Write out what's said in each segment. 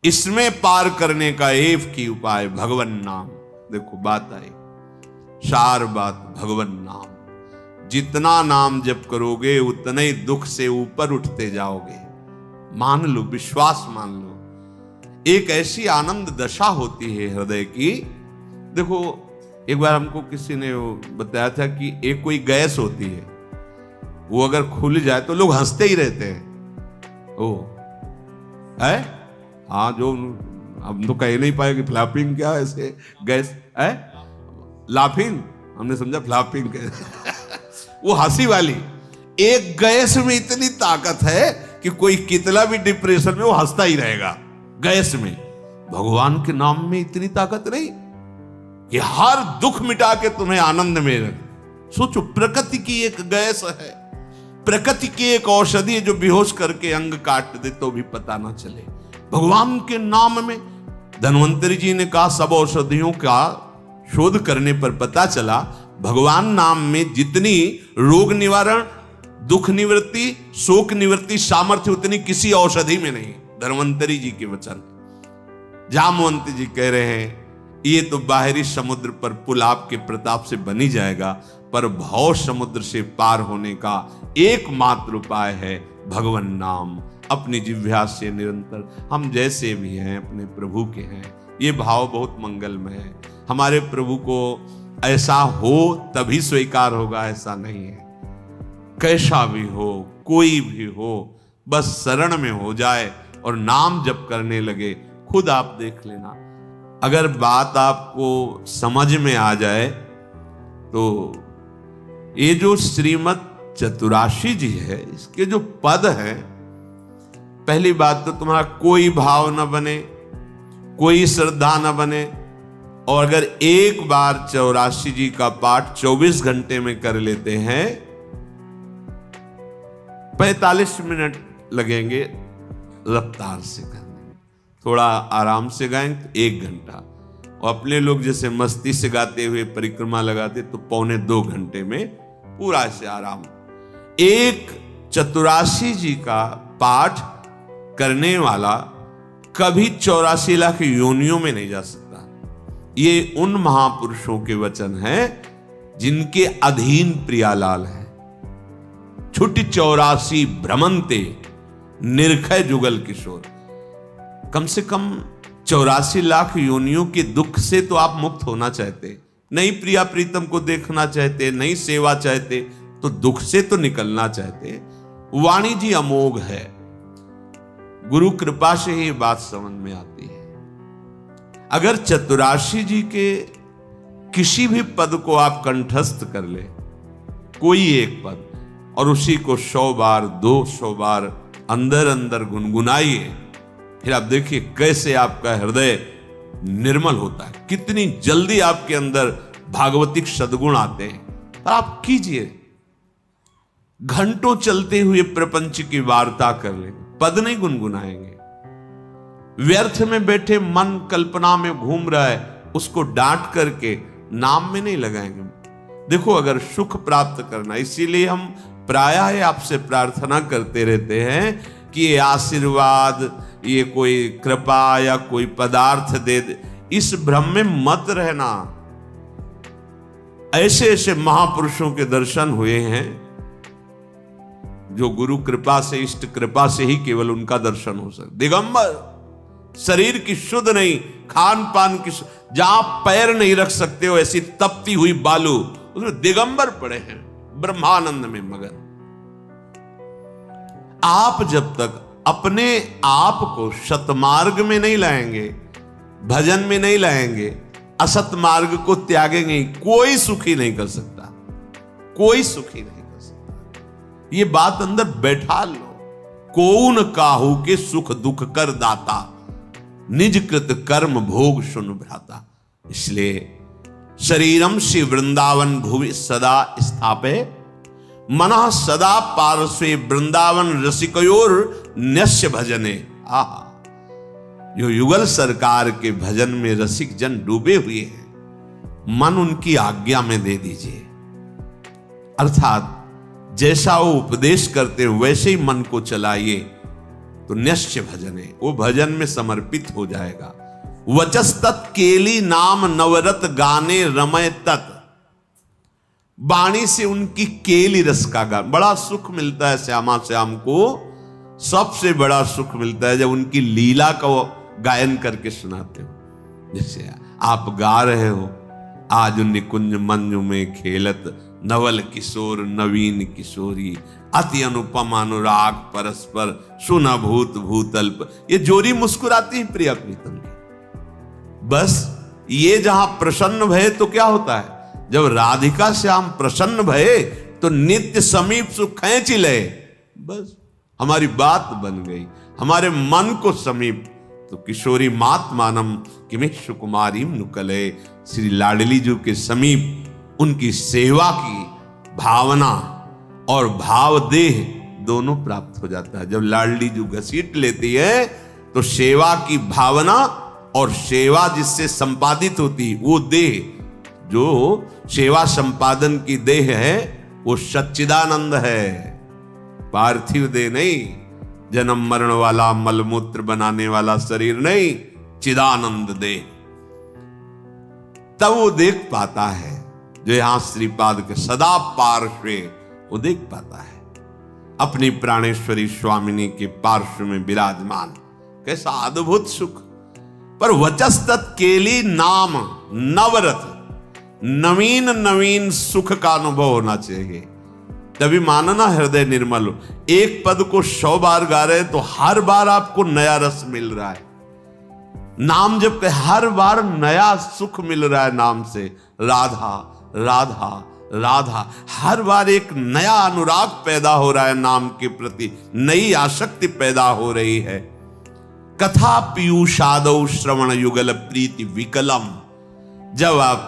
इसमें पार करने का एक ही उपाय भगवन नाम। देखो बात आई, सार बात भगवन नाम। जितना नाम जप करोगे उतने ही दुख से ऊपर उठते जाओगे। मान लो, विश्वास मान लो। एक ऐसी आनंद दशा होती है हृदय की। देखो एक बार हमको किसी ने बताया था कि एक कोई गैस होती है, वो अगर खुल जाए तो लोग हंसते ही रहते हैं। ओ है, हाँ, जो हम तो कह नहीं पाए कि फ्लैपिंग क्या ऐसे गैस है, लाफिंग, हमने समझा फ्लैपिंग वो हंसी वाली। एक गैस में इतनी ताकत है कि कोई कितना भी डिप्रेशन में वो हंसता ही रहेगा। गैस में, भगवान के नाम में इतनी ताकत नहीं कि हर दुख मिटा के तुम्हें आनंद में रख। सोचो, प्रकृति की एक गैस है, प्रकृति की एक औषधि है जो बेहोश करके अंग काट दे तो भी पता ना चले। भगवान के नाम में धन्वंतरी जी ने कहा, सब औषधियों का शोध करने पर पता चला भगवान नाम में जितनी रोग निवारण, दुख निवृत्ति, शोक निवृत्ति सामर्थ्य उतनी किसी औषधि में नहीं। धन्वंतरी जी के वचन। जामवंत जी कह रहे हैं, ये तो बाहरी समुद्र पर पुल आपके प्रताप से बनी जाएगा, पर भव समुद्र से पार होने का एकमात्र उपाय है भगवन नाम। अपनी जिह्वा से निरंतर हम जैसे भी हैं अपने प्रभु के हैं। ये भाव बहुत मंगलमय है। हमारे प्रभु को ऐसा हो तभी स्वीकार होगा, ऐसा नहीं है। कैसा भी हो, कोई भी हो, बस शरण में हो जाए और नाम जप करने लगे। खुद आप देख लेना, अगर बात आपको समझ में आ जाए तो ये जो श्रीमद् चतुराशी जी है, इसके जो पद हैं, पहली बात तो तुम्हारा कोई भाव न बने, कोई श्रद्धा न बने, और अगर एक बार 84 जी का पाठ 24 घंटे में कर लेते हैं, 45 मिनट लगेंगे रफ्तार से करने, थोड़ा आराम से गाएंगे तो 1 घंटा, और अपने लोग जैसे मस्ती से गाते हुए परिक्रमा लगाते तो 1.25 घंटे में पूरा से आराम। एक 84 जी का पाठ करने वाला कभी 84 लाख योनियों में नहीं जा सकता। ये उन महापुरुषों के वचन हैं जिनके अधीन प्रियालाल है। छुट्टी 84 भ्रमंते निर्खय जुगल किशोर। कम से कम 84 लाख योनियों के दुख से तो आप मुक्त होना चाहते, नहीं प्रिया प्रीतम को देखना चाहते, नहीं सेवा चाहते, तो दुख से तो निकलना चाहते। वाणी जी अमोघ है, गुरु कृपा से ही बात समझ में आती है। अगर चतुराशी जी के किसी भी पद को आप कंठस्थ कर ले, कोई एक पद, और उसी को 100 बार 200 बार अंदर अंदर गुनगुनाइए, फिर आप देखिए कैसे आपका हृदय निर्मल होता है, कितनी जल्दी आपके अंदर भागवतिक सद्गुण आते हैं। आप कीजिए, घंटों चलते हुए प्रपंच की वार्ता कर लेंगे, पद नहीं गुनगुनाएंगे। व्यर्थ में बैठे मन कल्पना में घूम रहा है, उसको डांट करके नाम में नहीं लगाएंगे। देखो, अगर सुख प्राप्त करना, इसीलिए हम प्रायः आपसे प्रार्थना करते रहते हैं कि ये आशीर्वाद, ये कोई कृपा या कोई पदार्थ दे दे, इस भ्रम में मत रहना। ऐसे ऐसे महापुरुषों के दर्शन हुए हैं जो गुरु कृपा से, इष्ट कृपा से ही केवल उनका दर्शन हो सकता। दिगंबर, शरीर की शुद्ध नहीं, खान पान की, जहां पैर नहीं रख सकते हो ऐसी तपती हुई बालू, उसमें दिगंबर पड़े हैं ब्रह्मानंद में मगन। आप जब तक अपने आप को सतमार्ग में नहीं लाएंगे, भजन में नहीं लाएंगे, असत मार्ग को त्यागेंगे, कोई सुखी नहीं कर सकता, कोई सुखी नहीं कर सकता। ये बात अंदर बैठा लो। कौन काहू के सुख दुख कर दाता, निज कृत कर्म भोग सुन भ्राता। इसलिए शरीरम से वृंदावन भुवि सदा स्थापे, मनः सदा पार्श्वे वृंदावन रसिकयोर न्यस्य भजने। आहा, जो युगल सरकार के भजन में रसिक जन डूबे हुए हैं, मन उनकी आज्ञा में दे दीजिए। अर्थात जैसा वो उपदेश करते वैसे ही मन को चलाइए, तो न्यस्य भजने, वो भजन में समर्पित हो जाएगा। वचस्तत् केली नाम नवरत गाने रमय तत्, वाणी से उनकी केली रस का गान, बड़ा सुख मिलता है श्यामा श्याम को। सबसे बड़ा सुख मिलता है जब उनकी लीला का गायन करके सुनाते हो। जैसे आप गा रहे हो, आज निकुंज मंजु में खेलत नवल किशोर नवीन किशोरी, अति अनुपम अनुराग परस्पर सुन भूत भूतल्प, ये जोरी मुस्कुराती है प्रिया प्रीतम की। बस ये जहां प्रसन्न भये तो क्या होता है, जब राधिका श्याम प्रसन्न भये तो नित्य समीप सुख खींच ले। बस हमारी बात बन गई, हमारे मन को समीप। तो किशोरी मात मानम किमिश कुमारी नुकले, श्री लाडली जी के समीप उनकी सेवा की भावना और भाव देह दोनों प्राप्त हो जाता है। जब लाडली जी घसीट लेती है तो सेवा की भावना और सेवा जिससे संपादित होती, वो देह, जो सेवा संपादन की देह है, वो सच्चिदानंद है, पार्थिव देह नहीं, जन्म मरण वाला मलमूत्र बनाने वाला शरीर नहीं, चिदानंद देह। तब वो देख पाता है जो यहां श्रीपाद के सदा पार्श्वे, वो देख पाता है अपनी प्राणेश्वरी स्वामिनी के पार्श्व में विराजमान, कैसा अद्भुत सुख। पर वचस्तत् केली नाम नवरत, नवीन नवीन सुख का अनुभव होना चाहिए, तभी मानना हृदय निर्मल हो। एक पद को 100 बार गा रहे तो हर बार आपको नया रस मिल रहा है। नाम जब के हर बार नया सुख मिल रहा है नाम से, राधा राधा राधा, हर बार एक नया अनुराग पैदा हो रहा है नाम के प्रति, नई आसक्ति पैदा हो रही है। कथा पीयूषादौ श्रवण युगल प्रीति विकलम, जब आप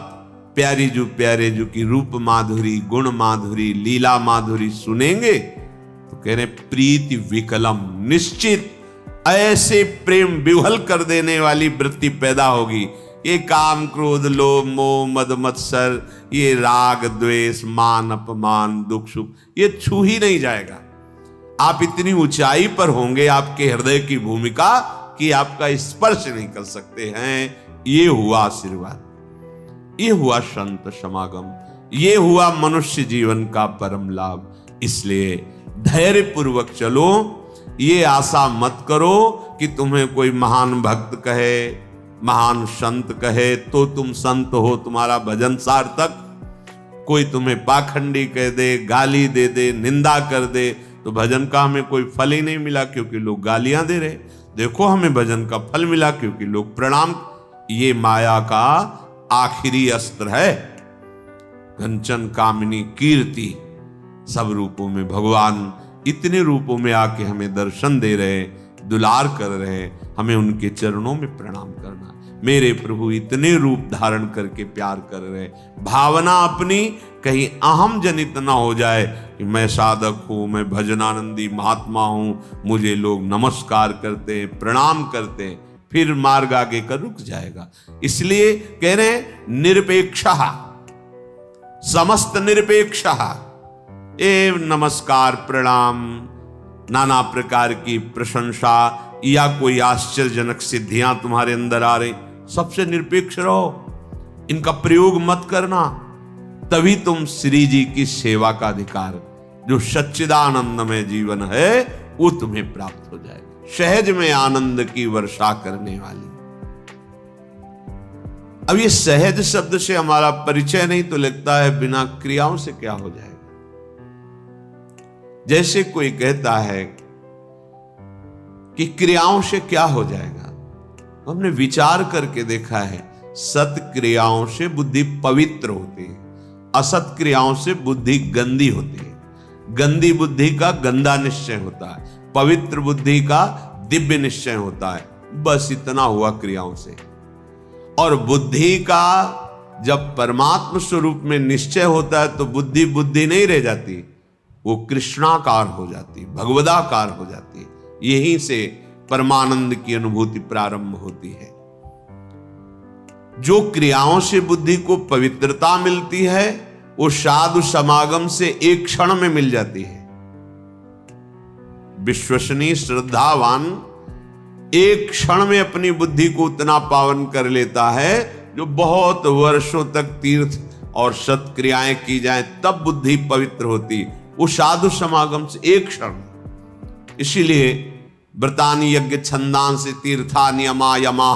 प्यारे जू की रूप माधुरी, गुण माधुरी, लीला माधुरी सुनेंगे तो कह रहे प्रीति विकलम, निश्चित ऐसे प्रेम विह्वल कर देने वाली वृत्ति पैदा होगी। ये काम क्रोध लोभ मोह मद मत्सर, ये राग द्वेष मान अपमान दुख सुख, ये छू ही नहीं जाएगा। आप इतनी ऊंचाई पर होंगे आपके हृदय की भूमिका कि आपका स्पर्श नहीं कर सकते हैं। ये हुआ आशीर्वाद, ये हुआ संत समागम, ये हुआ मनुष्य जीवन का परम लाभ। इसलिए धैर्य पूर्वक चलो, ये आशा मत करो कि तुम्हें कोई महान भक्त कहे, महान संत कहे तो तुम संत हो, तुम्हारा भजन सार्थक। कोई तुम्हें पाखंडी कह दे, गाली दे दे, निंदा कर दे, तो भजन का हमें कोई फल ही नहीं मिला, क्योंकि लोग गालियां दे रहे। देखो हमें भजन का फल मिला क्योंकि लोग प्रणाम। ये माया का आखिरी अस्त्र है। कंचन कामिनी कीर्ति, सब रूपों में भगवान इतने रूपों में आके हमें दर्शन दे रहे, दुलार कर रहे, हमें उनके चरणों में प्रणाम करना। मेरे प्रभु इतने रूप धारण करके प्यार कर रहे, भावना अपनी कहीं अहम जनित ना हो जाए कि मैं साधक हूं, मैं भजनानंदी महात्मा हूं, मुझे लोग नमस्कार करते प्रणाम करते, फिर मार्ग आगे का रुक जाएगा। इसलिए कह रहे निरपेक्षः, समस्त निरपेक्षः, एव नमस्कार प्रणाम, नाना प्रकार की प्रशंसा या कोई आश्चर्यजनक सिद्धियां तुम्हारे अंदर आ रही, सबसे निरपेक्ष रहो, इनका प्रयोग मत करना। तभी तुम श्री जी की सेवा का अधिकार, जो सच्चिदानंदमय जीवन है, वो तुम्हें प्राप्त हो जाएगा। सहज में आनंद की वर्षा करने वाली। अब ये सहज शब्द से हमारा परिचय नहीं तो लगता है बिना क्रियाओं से क्या हो जाएगा। जैसे कोई कहता है कि क्रियाओं से क्या हो जाएगा, हमने विचार करके देखा है, सत क्रियाओं से बुद्धि पवित्र होती है, असत क्रियाओं से बुद्धि गंदी होती है। गंदी बुद्धि का गंदा निश्चय होता है, पवित्र बुद्धि का दिव्य निश्चय होता है। बस इतना हुआ क्रियाओं से। और बुद्धि का जब परमात्म स्वरूप में निश्चय होता है तो बुद्धि बुद्धि नहीं रह जाती, वो कृष्णाकार हो जाती, भगवदाकार हो जाती। यहीं से परमानंद की अनुभूति प्रारंभ होती है। जो क्रियाओं से बुद्धि को पवित्रता मिलती है, वो साधु समागम से एक क्षण में मिल जाती है। विश्वसनीय श्रद्धावान एक क्षण में अपनी बुद्धि को उतना पावन कर लेता है जो बहुत वर्षों तक तीर्थ और सत्क्रियाएं की जाएं तब बुद्धि पवित्र होती। वो साधु समागम से एक क्षण। इसीलिए व्रतानि यज्ञ छंदांसि तीर्थानि यमा यमा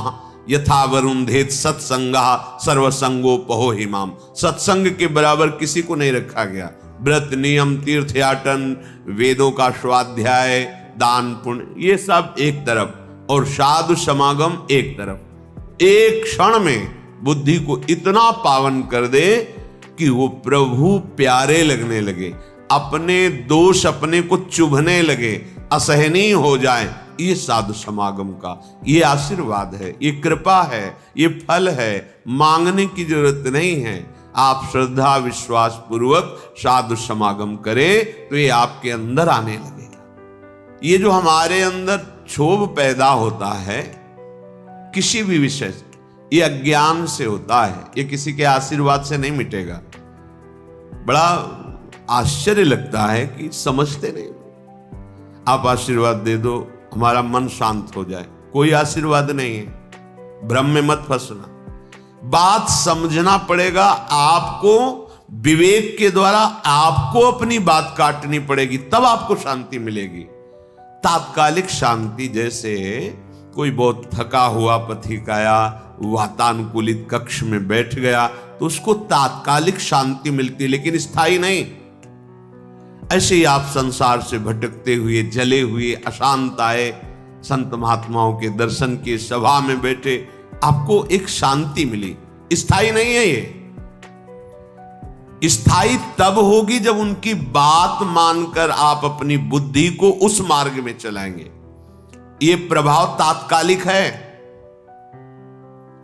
यथा वरुंधेत सत्संगा सर्वसंगोपहो हिमाम। सत्संग के बराबर किसी को नहीं रखा गया। व्रत नियम तीर्थयाटन वेदों का स्वाध्याय दान पुण्य ये सब एक तरफ और साधु समागम एक तरफ। एक क्षण में बुद्धि को इतना पावन कर दे कि वो प्रभु प्यारे लगने लगे, अपने दोष अपने को चुभने लगे, असहनीय हो जाए। ये साधु समागम का ये आशीर्वाद है, ये कृपा है, ये फल है। मांगने की जरूरत नहीं है। आप श्रद्धा विश्वास पूर्वक साधु समागम करें तो ये आपके अंदर आने लगेगा। ये जो हमारे अंदर क्षोभ पैदा होता है किसी भी विषय से, ये अज्ञान से होता है, ये किसी के आशीर्वाद से नहीं मिटेगा। बड़ा आश्चर्य लगता है कि समझते नहीं। आप आशीर्वाद दे दो हमारा मन शांत हो जाए, कोई आशीर्वाद नहीं है। भ्रम में मत फंसना, बात समझना पड़ेगा। आपको विवेक के द्वारा आपको अपनी बात काटनी पड़ेगी, तब आपको शांति मिलेगी। तात्कालिक शांति, जैसे कोई बहुत थका हुआ पथिक आया, वातानुकूलित कक्ष में बैठ गया तो उसको तात्कालिक शांति मिलती, लेकिन स्थायी नहीं। ऐसे ही आप संसार से भटकते हुए जले हुए अशांत आए, संत महात्माओं के दर्शन की सभा में बैठे, आपको एक शांति मिली। स्थायी नहीं है ये। स्थायी तब होगी जब उनकी बात मानकर आप अपनी बुद्धि को उस मार्ग में चलाएंगे। ये प्रभाव तात्कालिक है।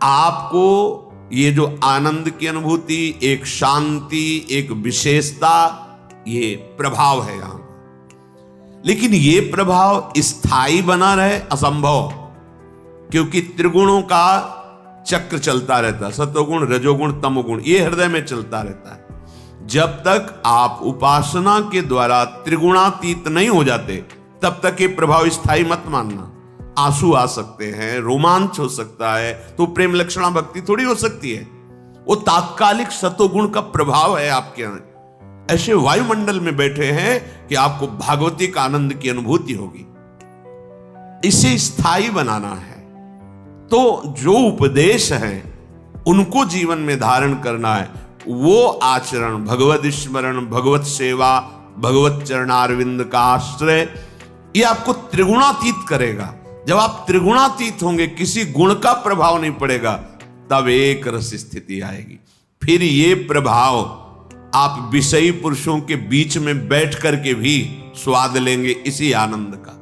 आपको ये जो आनंद की अनुभूति, एक शांति, एक विशेषता, ये प्रभाव है यहां। लेकिन ये प्रभाव स्थायी बना रहे असंभव, क्योंकि त्रिगुणों का चक्र चलता रहता है। सतोगुण रजोगुण तमोगुण ये हृदय में चलता रहता है। जब तक आप उपासना के द्वारा त्रिगुणातीत नहीं हो जाते तब तक ये प्रभाव स्थायी मत मानना। आंसू आ सकते हैं, रोमांच हो सकता है, तो प्रेम लक्षणा भक्ति थोड़ी हो सकती है। वो तात्कालिक सतोगुण का प्रभाव है आपके अंदर। ऐसे वायुमंडल में बैठे हैं कि आपको भागवतिक आनंद की अनुभूति होगी। इसे स्थायी बनाना है तो जो उपदेश है उनको जीवन में धारण करना है। वो आचरण, भगवत स्मरण, भगवत सेवा, भगवत चरणारविंद का आश्रय, ये आपको त्रिगुणातीत करेगा। जब आप त्रिगुणातीत होंगे, किसी गुण का प्रभाव नहीं पड़ेगा, तब एक रस स्थिति आएगी। फिर ये प्रभाव आप विषयी पुरुषों के बीच में बैठ करके भी स्वाद लेंगे इसी आनंद का।